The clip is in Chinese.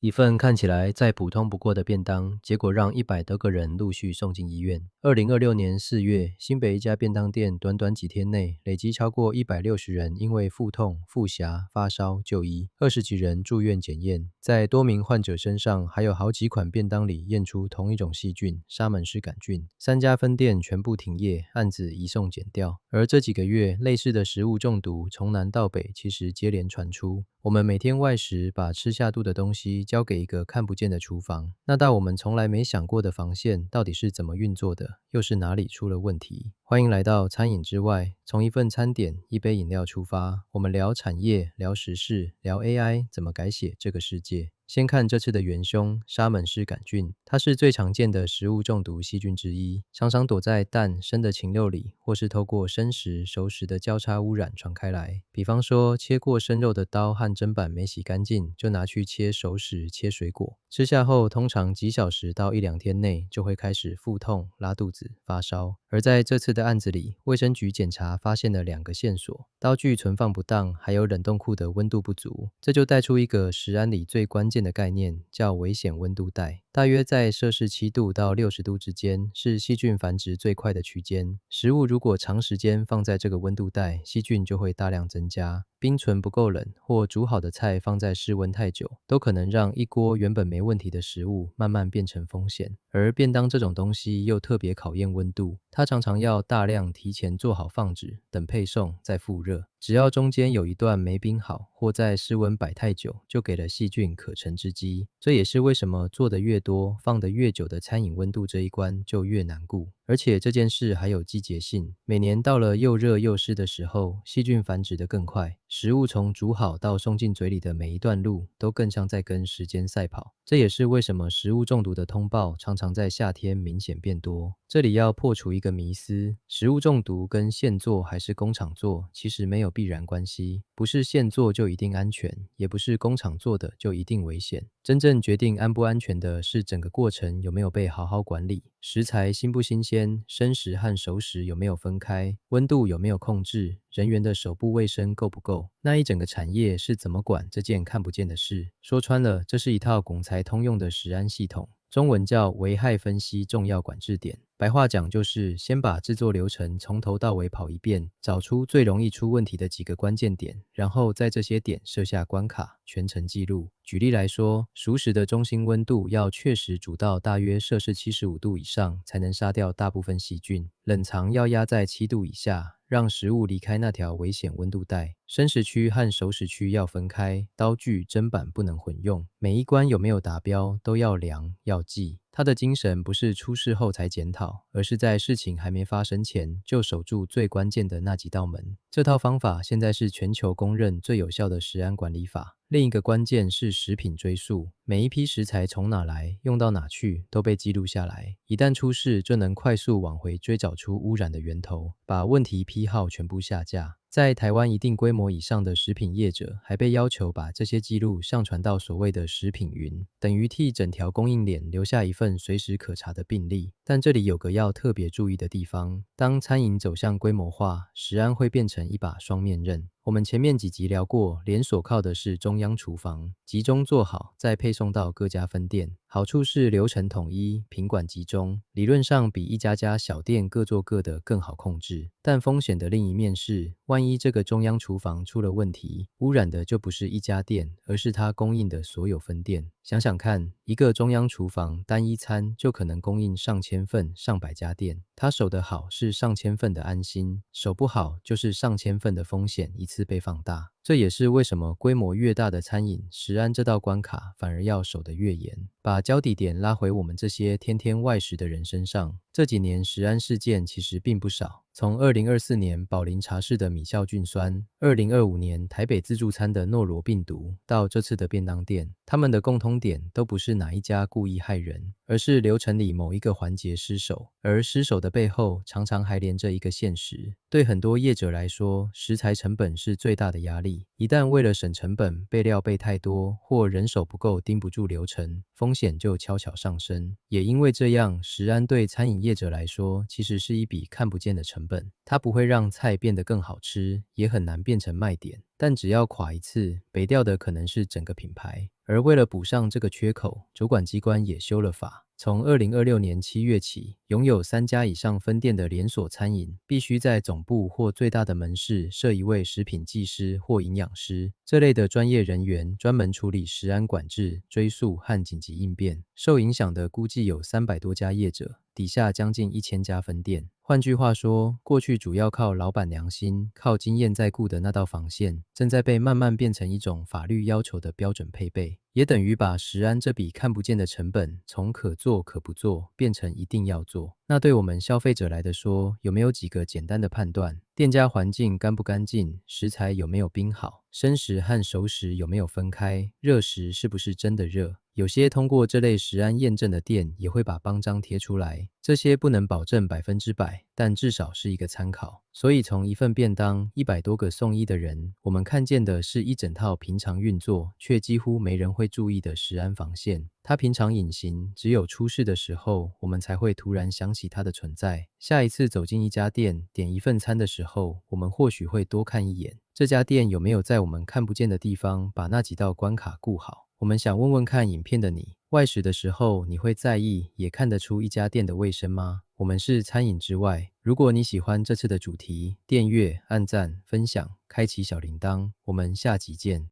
一份看起来再普通不过的便当，结果让100多个人陆续送进医院。2026年4月，新北一家便当店短短几天内，累积超过160人因为腹痛、腹泻、发烧就医，20几人住院检验，在多名患者身上，还有好几款便当里验出同一种细菌——沙门氏杆菌。3家分店全部停业，案子移送检调。而这几个月，类似的食物中毒从南到北其实接连传出。我们每天外食，把吃下肚的东西交给一个看不见的厨房，那道我们从来没想过的防线到底是怎么运作的，又是哪里出了问题？欢迎来到餐饮之外，从一份餐点、一杯饮料出发，我们聊产业，聊时事，聊 AI 怎么改写这个世界。先看这次的元凶——沙门氏杆菌，它是最常见的食物中毒细菌之一，常常躲在蛋、生的禽肉里，或是透过生食、熟食的交叉污染传开来。比方说，切过生肉的刀和砧板没洗干净，就拿去切熟食、切水果，吃下后通常几小时到1、2天内就会开始腹痛、拉肚子、发烧。而在这次的案子里，卫生局检查发现了2个线索：刀具存放不当，还有冷冻库的温度不足。这就带出一个食安里最关键的概念，叫危险温度带。大约在摄氏7度到60度之间，是细菌繁殖最快的区间。食物如果长时间放在这个温度带，细菌就会大量增加。冰存不够冷，或煮好的菜放在室温太久，都可能让一锅原本没问题的食物慢慢变成风险。而便当这种东西又特别考验温度，它常常要大量提前做好放置，等配送再复热。只要中间有一段没冰好，或在室温摆太久，就给了细菌可乘之机。这也是为什么做得越多，放得越久的餐饮温度这一关就越难顾。而且这件事还有季节性，每年到了又热又湿的时候，细菌繁殖得更快，食物从煮好到送进嘴里的每一段路，都更像在跟时间赛跑。这也是为什么食物中毒的通报常常在夏天明显变多。这里要破除一个迷思，食物中毒跟现做还是工厂做，其实没有必然关系，不是现做就一定安全，也不是工厂做的就一定危险。真正决定安不安全的是整个过程有没有被好好管理，食材新不新鲜，生食和熟食有没有分开，温度有没有控制，人员的手部卫生够不够，那一整个产业是怎么管这件看不见的事。说穿了，这是一套拱材通用的食安系统，中文叫危害分析重要管制点。白话讲就是先把制作流程从头到尾跑一遍，找出最容易出问题的几个关键点，然后在这些点设下关卡，全程记录。举例来说，熟食的中心温度要确实煮到大约摄氏75度以上，才能杀掉大部分细菌。冷藏要压在7度以下，让食物离开那条危险温度带。生食区和熟食区要分开，刀具、砧板不能混用。每一关有没有达标都要量要记。它的精神不是出事后才检讨，而是在事情还没发生前就守住最关键的那几道门。这套方法现在是全球公认最有效的食安管理法。另一个关键是食品追溯，每一批食材从哪来，用到哪去，都被记录下来。一旦出事，就能快速往回追找出污染的源头，把问题批号全部下架。在台湾一定规模以上的食品业者，还被要求把这些记录上传到所谓的食品云，等于替整条供应链留下一份随时可查的病历。但这里有个要特别注意的地方，当餐饮走向规模化，食安会变成一把双面刃。我们前面几集聊过，连锁靠的是中央厨房，集中做好，再配送到各家分店。好处是流程统一，品管集中，理论上比一家家小店各做各的更好控制。但风险的另一面是，万一这个中央厨房出了问题，污染的就不是一家店，而是它供应的所有分店。想想看，一个中央厨房单一餐就可能供应上千份、上百家店，它守得好是上千份的安心，守不好就是上千份的风险一次被放大。这也是为什么规模越大的餐饮，食安这道关卡反而要守得越严。把焦点点拉回我们这些天天外食的人身上，这几年食安事件其实并不少。从2024年宝林茶室的米酵菌酸，2025年台北自助餐的诺罗病毒，到这次的便当店，他们的共通点都不是哪一家故意害人，而是流程里某一个环节失守。而失守的背后，常常还连着一个现实。对很多业者来说，食材成本是最大的压力。一旦为了省成本，备料备太多，或人手不够盯不住流程，风险就悄悄上升。也因为这样，食安对餐饮业者来说，其实是一笔看不见的成本。它不会让菜变得更好吃，也很难变成卖点。但只要垮一次，北掉的可能是整个品牌。而为了补上这个缺口，主管机关也修了法。从2026年7月起，拥有3家以上分店的连锁餐饮，必须在总部或最大的门市设一位食品技师或营养师，这类的专业人员专门处理食安管制、追溯和紧急应变。受影响的估计有300多家业者，底下将近1000家分店。换句话说，过去主要靠老板良心、靠经验在顾的那道防线，正在被慢慢变成一种法律要求的标准配备，也等于把食安这笔看不见的成本从可做可不做变成一定要做。那对我们消费者来的说，有没有几个简单的判断？店家环境干不干净？食材有没有冰好？生食和熟食有没有分开？热食是不是真的热？有些通过这类食安验证的店也会把邦章贴出来，这些不能保证100%，但至少是一个参考。所以从一份便当100多个送医的人，我们看见的是一整套平常运作却几乎没人会注意的食安防线。它平常隐形，只有出事的时候，我们才会突然想起它的存在。下一次走进一家店，点一份餐的时候，我们或许会多看一眼，这家店有没有在我们看不见的地方把那几道关卡顾好。我们想问问看影片的你，外食的时候你会在意也看得出一家店的卫生吗？我们是餐饮之外，如果你喜欢这次的主题，订阅、按赞、分享、开启小铃铛，我们下集见。